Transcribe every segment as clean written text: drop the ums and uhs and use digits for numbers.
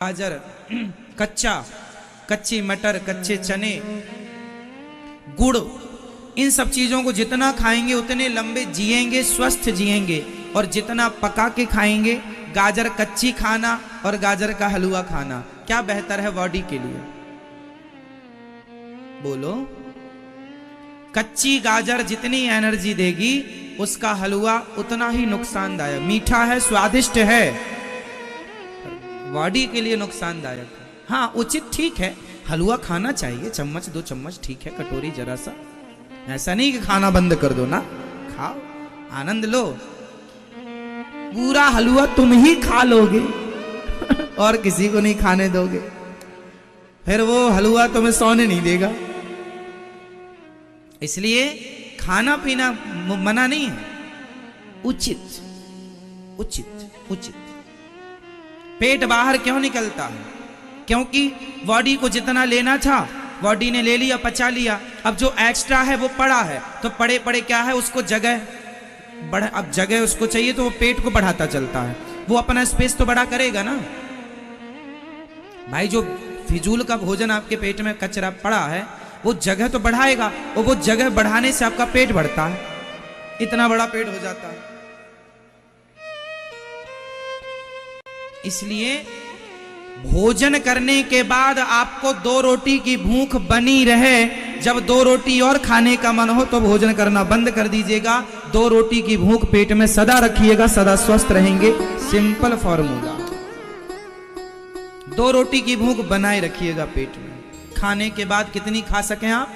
गाजर, कच्ची मटर, कच्चे चने, गुड़, इन सब चीजों को जितना खाएंगे उतने लंबे जिएंगे, स्वस्थ जिएंगे। और जितना पका के खाएंगे, गाजर कच्ची खाना और गाजर का हलवा खाना, क्या बेहतर है बॉडी के लिए? बोलो। कच्ची गाजर जितनी एनर्जी देगी, उसका हलवा उतना ही नुकसानदायक। मीठा है, स्वादिष्ट है, बॉडी के लिए नुकसानदायक है। हाँ, उचित ठीक है, हलवा खाना चाहिए, चम्मच 2 चम्मच ठीक है, कटोरी जरा सा। ऐसा नहीं कि खाना बंद कर दो ना, खाओ, आनंद लो। पूरा हलवा तुम ही खा लोगे और किसी को नहीं खाने दोगे, फिर वो हलवा तुम्हें सोने नहीं देगा। इसलिए खाना पीना मना नहीं है, उचित उचित उचित। पेट बाहर क्यों निकलता है? क्योंकि बॉडी को जितना लेना था बॉडी ने ले लिया, पचा लिया। अब जो एक्स्ट्रा है वो पड़ा है, तो पड़े पड़े क्या है, उसको जगह बढ़, अब जगह उसको चाहिए तो वो पेट को बढ़ाता चलता है। वो अपना स्पेस तो बड़ा करेगा ना भाई। जो फिजूल का भोजन आपके पेट में कचरा पड़ा है, वो जगह तो बढ़ाएगा, और वो जगह बढ़ाने से आपका पेट बढ़ता है, इतना बड़ा पेट हो जाता है। इसलिए भोजन करने के बाद आपको 2 रोटी की भूख बनी रहे। जब 2 रोटी और खाने का मन हो तो भोजन करना बंद कर दीजिएगा। 2 रोटी की भूख पेट में सदा रखिएगा, सदा स्वस्थ रहेंगे। सिंपल फॉर्मूला, 2 रोटी की भूख बनाए रखिएगा पेट में। खाने के बाद कितनी खा सकें आप?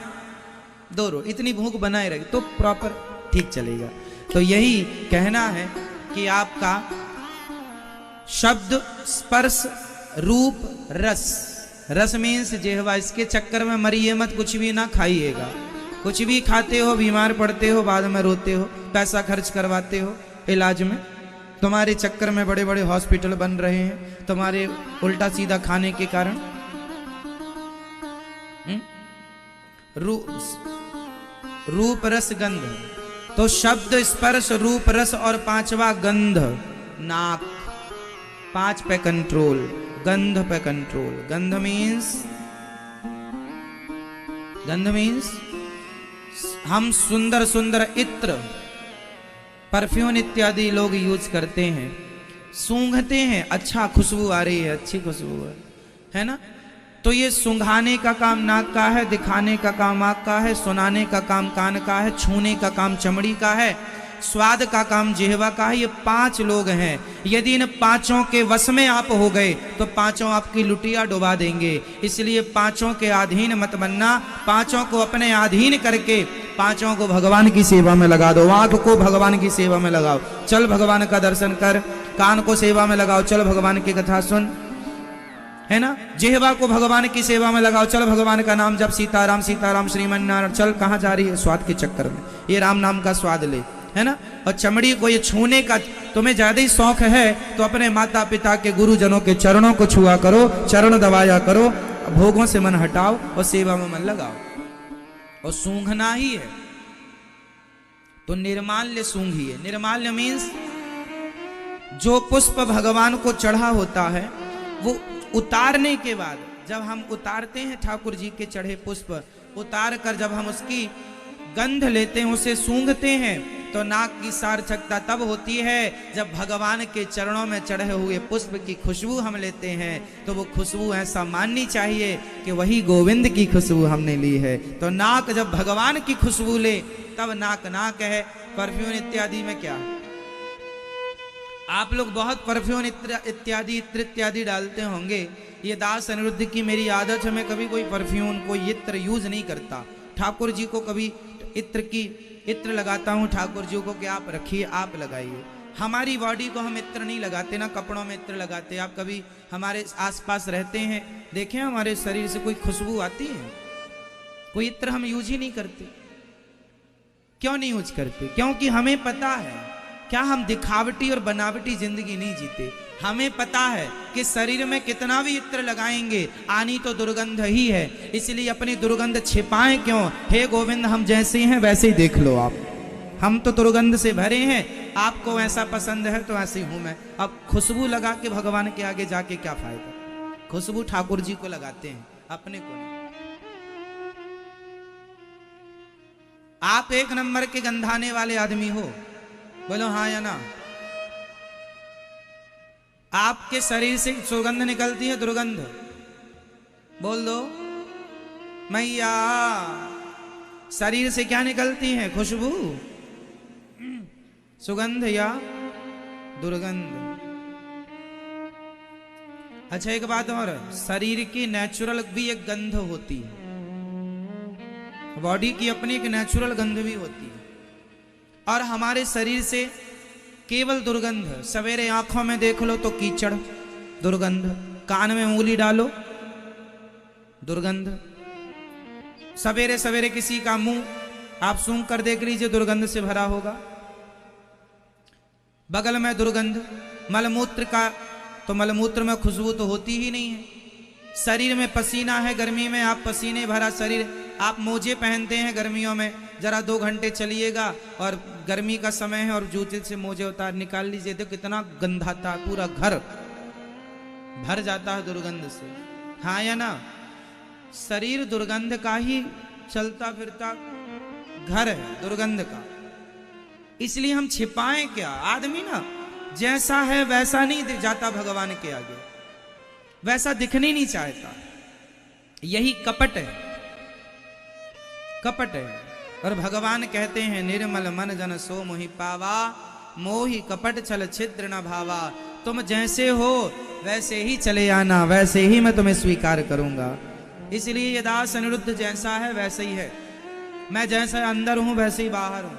2 रोटी, इतनी भूख बनाए रखें तो प्रॉपर ठीक चलेगा। तो यही कहना है कि आपका शब्द, स्पर्श, रूप, रस। रस मीन्स जिह्वा, इसके चक्कर में मरिए मत, कुछ भी ना खाइएगा। कुछ भी खाते हो बीमार पड़ते हो, बाद में रोते हो, पैसा खर्च करवाते हो इलाज में। तुम्हारे चक्कर में बड़े बड़े हॉस्पिटल बन रहे हैं, तुम्हारे उल्टा सीधा खाने के कारण। रूप रस गंध, तो शब्द, स्पर्श, रूप, रस और 5वां गंध, नाक। 5 पे कंट्रोल, गंध पे कंट्रोल। गंध मीन्स हम सुंदर सुंदर इत्र, परफ्यूम इत्यादि लोग यूज करते हैं, सूंघते हैं, अच्छा खुशबू आ रही है, अच्छी खुशबू है ना। तो ये सूंघाने का काम नाक का है, दिखाने का काम आँख का है, सुनाने का काम कान का है, छूने का काम चमड़ी का है, स्वाद का काम जिह्वा का है। ये 5 लोग हैं। यदि इन 5 के वश में आप हो गए तो 5 आपकी लुटिया डुबा देंगे। इसलिए 5 के अधीन मत बनना। 5 को अपने अधीन करके 5 को भगवान की सेवा में लगा दो। आँख को भगवान की सेवा में लगाओ, चल भगवान का दर्शन कर। कान को सेवा में लगाओ, चल भगवान की कथा सुन, है ना। जिह्वा को भगवान की सेवा में लगाओ, चल भगवान का नाम जब, सीताराम सीताराम श्रीमन नारायण। चल, कहाँ जा रही है? स्वाद के चक्कर में, ये राम नाम का स्वाद ले, है ना। और चमड़ी को ये छूने का तुम्हें ज्यादा ही शौक है तो अपने माता पिता के गुरुजनों के चरणों को छुआ करो, चरण दबाया करो, भोगों से मन हटाओ और सेवा में मन लगाओ। और सूंघना ही है तो निर्माल्य सूंघिए। निर्माल्य मीन्स जो पुष्प भगवान को चढ़ा होता है, वो उतारने के बाद, जब हम उतारते हैं ठाकुर जी के चढ़े पुष्प, उतार कर जब हम उसकी गंध लेते हैं, उसे सूंघते हैं, तो नाक की सार्थकता तब होती है जब भगवान के चरणों में चढ़े हुए पुष्प की खुशबू हम लेते हैं। तो वो खुशबू ऐसा माननी चाहिए कि वही गोविंद की खुशबू हमने ली है। तो नाक जब भगवान की खुशबू ले तब नाक नाक है। परफ्यूम इत्यादि में क्या, आप लोग बहुत परफ्यूम इत्यादि इत्र इत्यादि डालते होंगे। ये दास अनिरुद्ध की मेरी आदत है, मैं कभी कोई परफ्यूम, कोई इत्र यूज नहीं करता। ठाकुर जी को कभी इत्र लगाता हूँ ठाकुर जी को कि आप रखिए, आप लगाइए। हमारी बॉडी को हम इत्र नहीं लगाते ना, कपड़ों में इत्र लगाते। आप कभी हमारे आसपास रहते हैं, देखें हमारे शरीर से कोई खुशबू आती है? कोई इत्र हम यूज ही नहीं करते। क्यों नहीं यूज करते? क्योंकि हमें पता है, क्या हम दिखावटी और बनावटी जिंदगी नहीं जीते। हमें पता है कि शरीर में कितना भी इत्र लगाएंगे, आनी तो दुर्गंध ही है। इसलिए अपनी दुर्गंध छिपाएं क्यों? हे गोविंद, हम जैसे हैं वैसे ही देख लो आप। हम तो दुर्गंध से भरे हैं, आपको ऐसा पसंद है तो ऐसे ही हूं मैं। अब खुशबू लगा के भगवान के आगे जाके क्या फायदा? खुशबू ठाकुर जी को लगाते हैं, अपने को नहीं। आप एक नंबर के गंधाने वाले आदमी हो, बोलो हाँ या ना। आपके शरीर से सुगंध निकलती है, दुर्गंध, बोल दो मैया। शरीर से क्या निकलती है? खुशबू, सुगंध या दुर्गंध। अच्छा एक बात और, शरीर की नेचुरल भी एक गंध होती है, बॉडी की अपनी एक नेचुरल गंध भी होती है। और हमारे शरीर से केवल दुर्गंध, सवेरे आंखों में देख लो तो कीचड़, दुर्गंध, कान में उंगली डालो, दुर्गंध, सवेरे सवेरे किसी का मुंह आप सूंघ कर देख लीजिए, दुर्गंध से भरा होगा। बगल में दुर्गंध, मलमूत्र का तो मलमूत्र में खुशबू तो होती ही नहीं है। शरीर में पसीना है, गर्मी में आप पसीने भरा शरीर, आप मोजे पहनते हैं गर्मियों में, जरा 2 घंटे चलिएगा और गर्मी का समय है और जूते से मोजे उतार निकाल लीजिए तो कितना गंधाता है, पूरा घर भर जाता है दुर्गंध से, हाँ या ना। शरीर दुर्गंध का ही चलता फिरता घर है, दुर्गंध का। इसलिए हम छिपाएं क्या? आदमी ना जैसा है वैसा नहीं जाता भगवान के आगे, वैसा दिखने नहीं चाहता। यही कपट है, कपट है। और भगवान कहते हैं निर्मल मन जन सो मोहि पावा, मोहि कपट छल छिद्र न भावा। तुम जैसे हो वैसे ही चले आना, वैसे ही मैं तुम्हें स्वीकार करूंगा। इसलिए ये दास अनिरुद्ध जैसा है वैसे ही है, मैं जैसा अंदर हूं वैसे ही बाहर हूं।